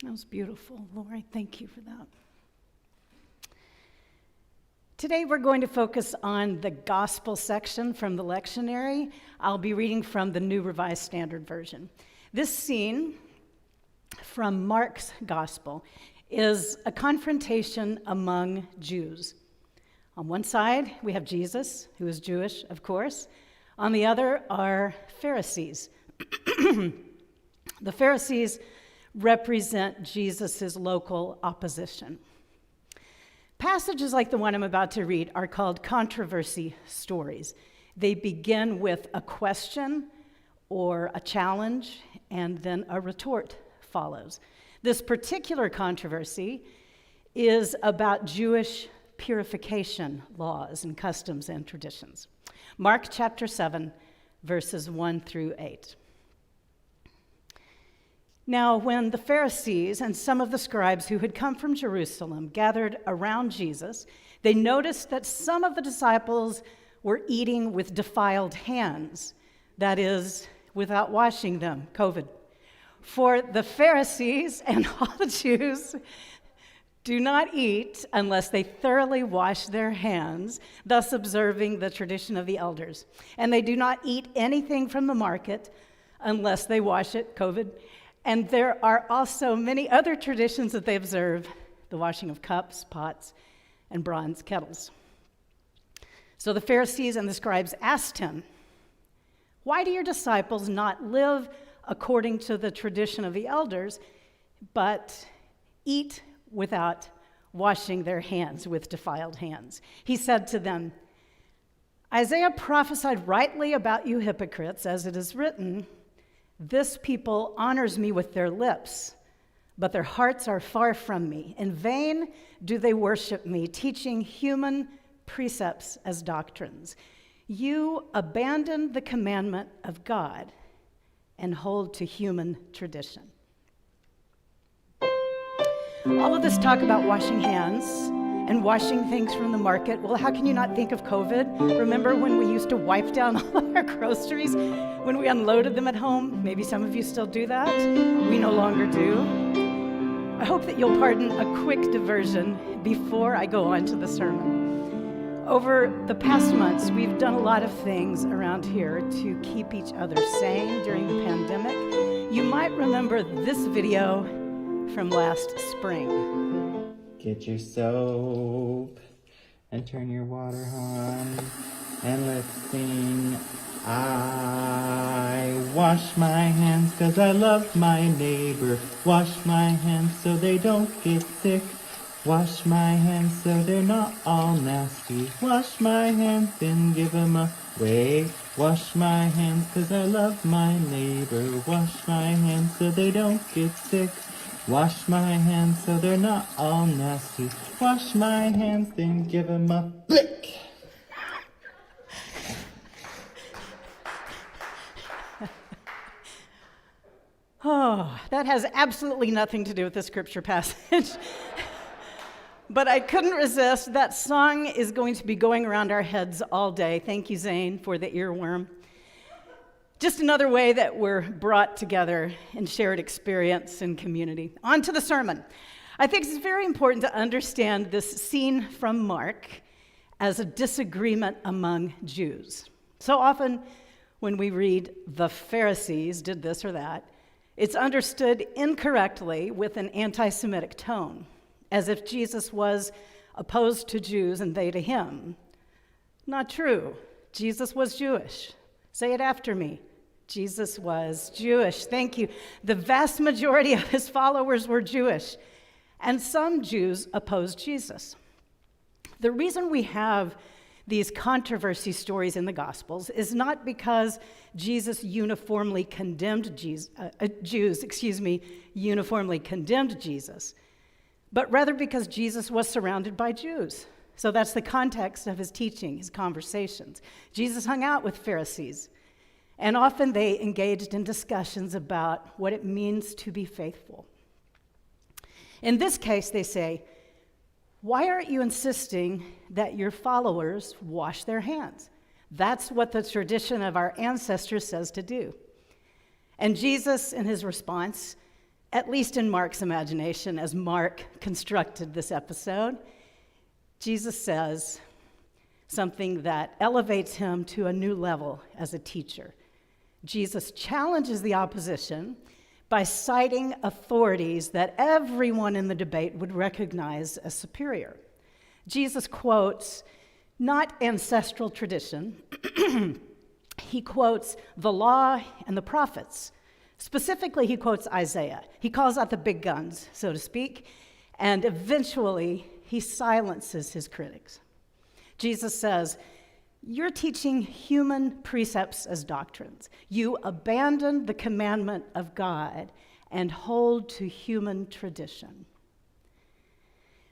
That was beautiful, Lori. Thank you for that. Today we're going to focus on the gospel section from the lectionary. I'll be reading from the New Revised Standard Version. This scene from Mark's gospel is a confrontation among Jews. On one side, we have Jesus, who is Jewish, of course. On the other are Pharisees. The Pharisees represent Jesus' local opposition. Passages like the one I'm about to read are called controversy stories. They begin with a question or a challenge, and then a retort follows. This particular controversy is about Jewish purification laws and customs and traditions. Mark chapter 7, verses 1 through 8. Now, when the Pharisees and some of the scribes who had come from Jerusalem gathered around Jesus, they noticed that some of the disciples were eating with defiled hands, that is, without washing them, COVID. For the Pharisees and all the Jews do not eat unless they thoroughly wash their hands, thus observing the tradition of the elders. And they do not eat anything from the market unless they wash it, COVID. And there are also many other traditions that they observe, the washing of cups, pots, and bronze kettles. So the Pharisees and the scribes asked him, "Why do your disciples not live according to the tradition of the elders, but eat without washing their hands with defiled hands?" He said to them, "Isaiah prophesied rightly about you hypocrites, as it is written, 'This people honors me with their lips, but their hearts are far from me. In vain do they worship me, teaching human precepts as doctrines. You abandon the commandment of God and hold to human tradition.'" All of this talk about washing hands and washing things from the market, well, how can you not think of COVID? Remember when we used to wipe down all of our groceries when we unloaded them at home? Maybe some of you still do that. We no longer do. I hope that you'll pardon a quick diversion before I go on to the sermon. Over the past months, we've done a lot of things around here to keep each other sane during the pandemic. You might remember this video from last spring. Get your soap and turn your water on and let's sing. I wash my hands 'cause I love my neighbor. Wash my hands so they don't get sick. Wash my hands so they're not all nasty. Wash my hands then give them away. Wash my hands 'cause I love my neighbor. Wash my hands so they don't get sick. Wash my hands so they're not all nasty. Wash my hands, then give them a blick. Oh, that has absolutely nothing to do with the scripture passage. But I couldn't resist. That song is going to be going around our heads all day. Thank you, Zane, for the earworm. Just another way that we're brought together in shared experience and community. On to the sermon. I think it's very important to understand this scene from Mark as a disagreement among Jews. So often when we read the Pharisees did this or that, it's understood incorrectly with an anti-Semitic tone, as if Jesus was opposed to Jews and they to him. Not true. Jesus was Jewish. Say it after me. Jesus was Jewish. Thank you. The vast majority of his followers were Jewish, and some Jews opposed Jesus. The reason we have these controversy stories in the Gospels is not because Jesus uniformly condemned Jews, uniformly condemned Jesus, but rather because Jesus was surrounded by Jews. So that's the context of his teaching, his conversations. Jesus hung out with Pharisees, and often they engaged in discussions about what it means to be faithful. In this case, they say, "Why aren't you insisting that your followers wash their hands? That's what the tradition of our ancestors says to do." And Jesus, in his response, at least in Mark's imagination, as Mark constructed this episode, Jesus says something that elevates him to a new level as a teacher. Jesus challenges the opposition by citing authorities that everyone in the debate would recognize as superior. Jesus quotes not ancestral tradition, he quotes the law and the prophets. Specifically, he quotes Isaiah. He calls out the big guns, so to speak, and eventually he silences his critics. Jesus says, "You're teaching human precepts as doctrines. You abandon the commandment of God and hold to human tradition."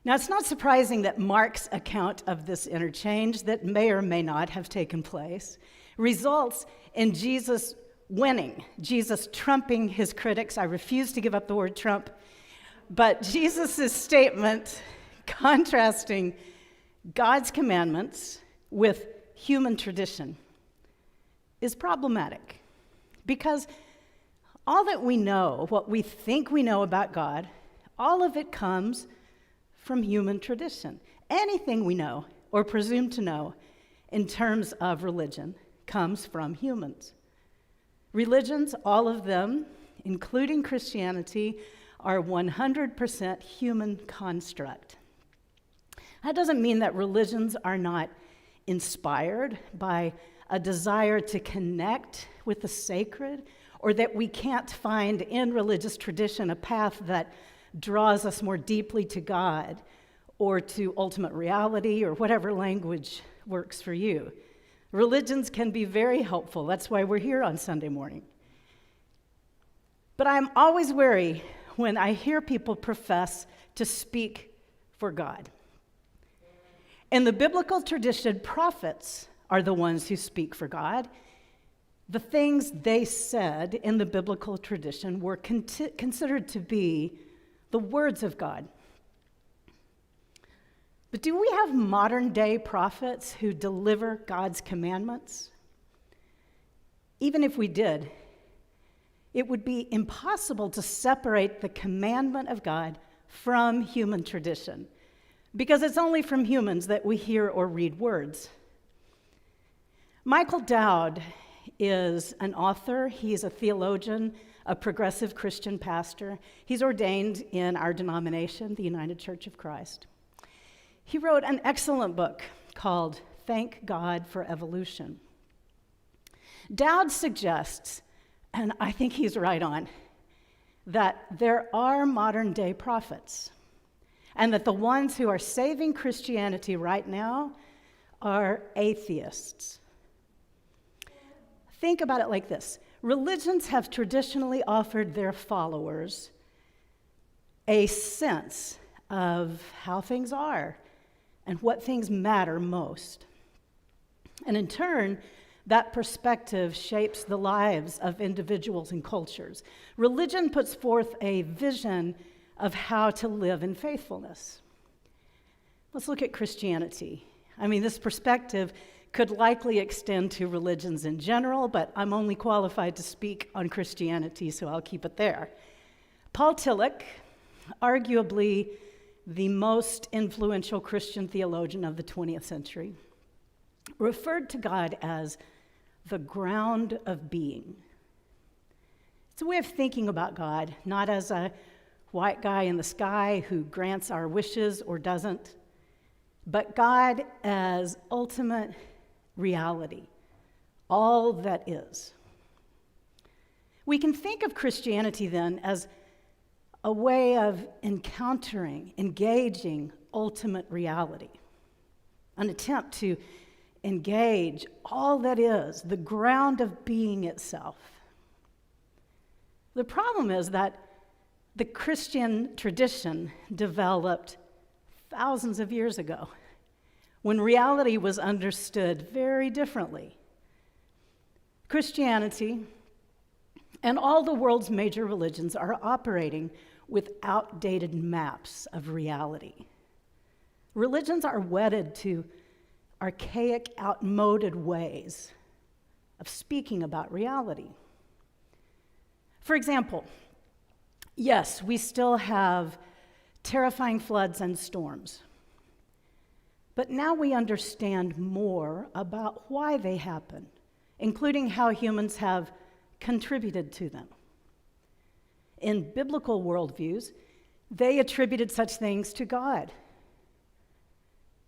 Now, it's not surprising that Mark's account of this interchange, that may or may not have taken place, results in Jesus winning, Jesus trumping his critics. I refuse to give up the word trump, but Jesus' statement contrasting God's commandments with human tradition is problematic, because all that we know, what we think we know about God, all of it comes from human tradition. Anything we know or presume to know in terms of religion comes from humans. Religions, all of them, including Christianity, are 100% human construct. That doesn't mean that religions are not inspired by a desire to connect with the sacred, or that we can't find in religious tradition a path that draws us more deeply to God or to ultimate reality, or whatever language works for you. Religions can be very helpful. That's why we're here on Sunday morning. But I'm always wary when I hear people profess to speak for God. In the biblical tradition, prophets are the ones who speak for God. The things they said in the biblical tradition were considered to be the words of God. But do we have modern day prophets who deliver God's commandments? Even if we did, it would be impossible to separate the commandment of God from human tradition, because it's only from humans that we hear or read words. Michael Dowd is an author. He's a theologian, a progressive Christian pastor. He's ordained in our denomination, the United Church of Christ. He wrote an excellent book called Thank God for Evolution. Dowd suggests, and I think he's right on, that there are modern day prophets, and that the ones who are saving Christianity right now are atheists. Think about it like this. Religions have traditionally offered their followers a sense of how things are and what things matter most. And in turn, that perspective shapes the lives of individuals and cultures. Religion puts forth a vision of how to live in faithfulness. Let's look at Christianity. I mean, this perspective could likely extend to religions in general, but I'm only qualified to speak on Christianity, so I'll keep it there. Paul Tillich, arguably the most influential Christian theologian of the 20th century, referred to God as the ground of being. It's a way of thinking about God, not as a white guy in the sky who grants our wishes or doesn't, but God as ultimate reality, all that is. We can think of Christianity then as a way of encountering, engaging ultimate reality, an attempt to engage all that is, the ground of being itself. The problem is that the Christian tradition developed thousands of years ago, when reality was understood very differently. Christianity and all the world's major religions are operating with outdated maps of reality. Religions are wedded to archaic, outmoded ways of speaking about reality. For example, Yes, we still have terrifying floods and storms. But now we understand more about why they happen, including how humans have contributed to them. In biblical worldviews, they attributed such things to God.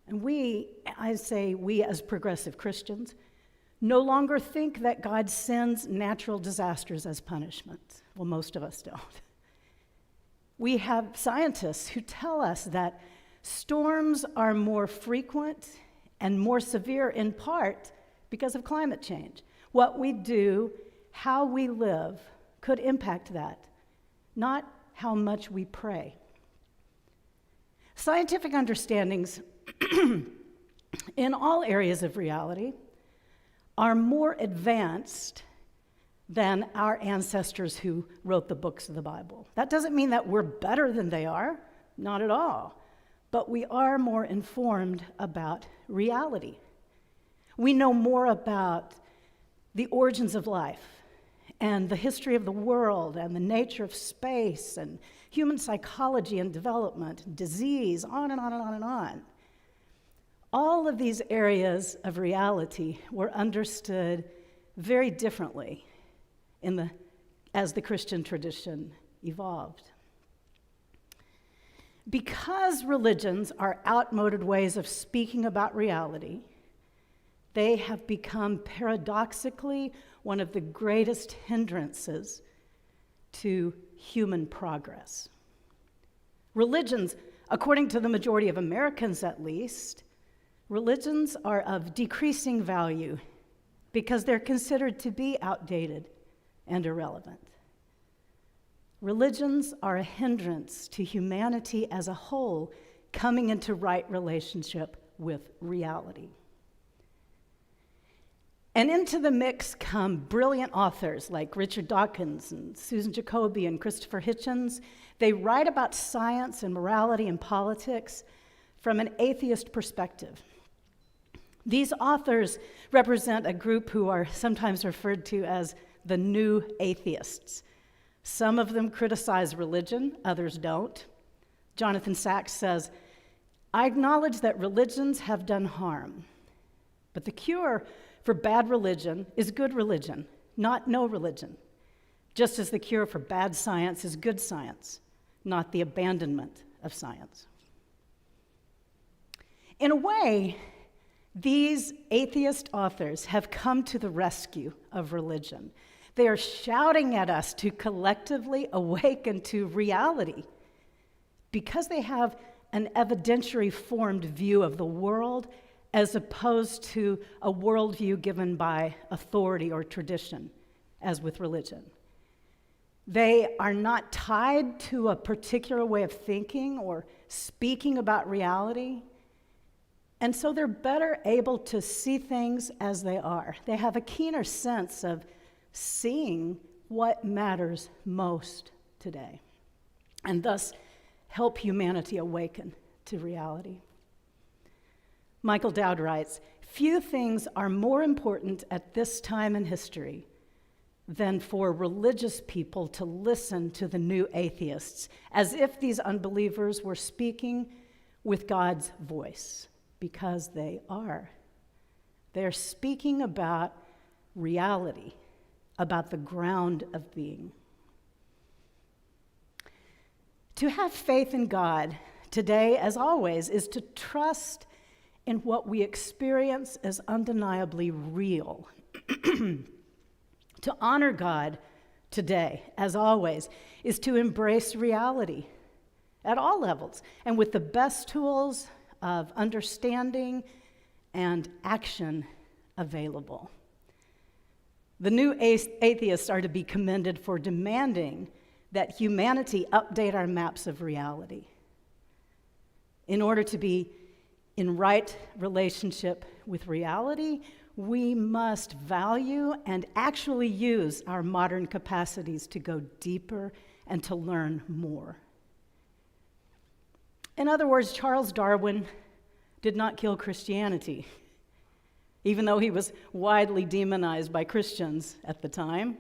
And we as progressive Christians, no longer think that God sends natural disasters as punishment. Well, most of us don't. We have scientists who tell us that storms are more frequent and more severe in part because of climate change. What we do, how we live, could impact that, not how much we pray. Scientific understandings in all areas of reality are more advanced than our ancestors who wrote the books of the Bible. That doesn't mean that we're better than they are, not at all. But we are more informed about reality. We know more about the origins of life and the history of the world and the nature of space and human psychology and development, disease, on and on and on and on. All of these areas of reality were understood very differently as the Christian tradition evolved. Because religions are outmoded ways of speaking about reality, they have become paradoxically one of the greatest hindrances to human progress. Religions, according to the majority of Americans at least, religions are of decreasing value because they're considered to be outdated and irrelevant. Religions are a hindrance to humanity as a whole coming into right relationship with reality. And into the mix come brilliant authors like Richard Dawkins and Susan Jacoby and Christopher Hitchens. They write about science and morality and politics from an atheist perspective. These authors represent a group who are sometimes referred to as the new atheists. Some of them criticize religion, others don't. Jonathan Sacks says, "I acknowledge that religions have done harm, but the cure for bad religion is good religion, not no religion, just as the cure for bad science is good science, not the abandonment of science." In a way, these atheist authors have come to the rescue of religion. They are shouting at us to collectively awaken to reality because they have an evidentiary-formed view of the world as opposed to a worldview given by authority or tradition, as with religion. They are not tied to a particular way of thinking or speaking about reality, and so they're better able to see things as they are. They have a keener sense of seeing what matters most today, and thus help humanity awaken to reality. Michael Dowd writes, "Few things are more important at this time in history than for religious people to listen to the new atheists, as if these unbelievers were speaking with God's voice, because they are. They're speaking about reality, about the ground of being." To have faith in God today, as always, is to trust in what we experience as undeniably real. To honor God today, as always, is to embrace reality at all levels and with the best tools of understanding and action available. The new atheists are to be commended for demanding that humanity update our maps of reality. In order to be in right relationship with reality, we must value and actually use our modern capacities to go deeper and to learn more. In other words, Charles Darwin did not kill Christianity, even though he was widely demonized by Christians at the time.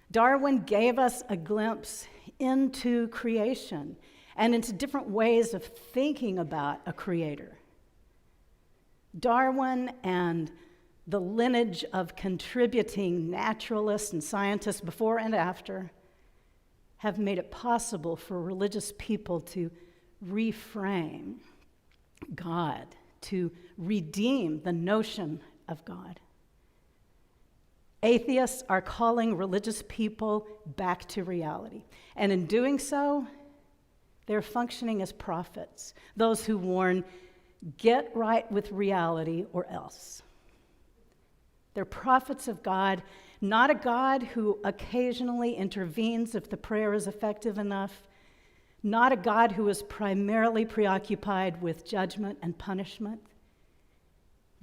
Darwin gave us a glimpse into creation and into different ways of thinking about a creator. Darwin and the lineage of contributing naturalists and scientists before and after have made it possible for religious people to reframe God, to redeem the notion of God. Atheists are calling religious people back to reality. And in doing so, they're functioning as prophets, those who warn, get right with reality or else. They're prophets of God, not a God who occasionally intervenes if the prayer is effective enough, not a God who is primarily preoccupied with judgment and punishment.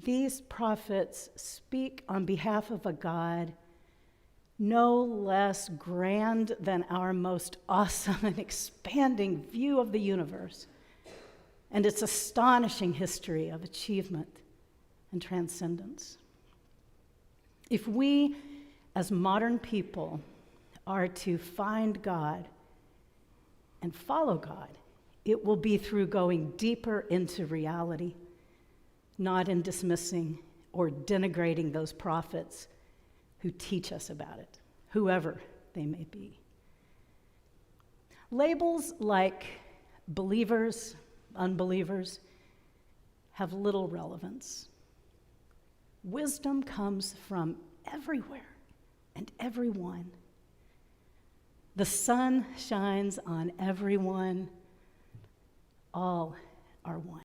These prophets speak on behalf of a God no less grand than our most awesome and expanding view of the universe and its astonishing history of achievement and transcendence. If we, as modern people, are to find God and follow God, it will be through going deeper into reality, not in dismissing or denigrating those prophets who teach us about it, whoever they may be. Labels like believers, unbelievers, have little relevance. Wisdom comes from everywhere and everyone. The sun shines on everyone. All are one.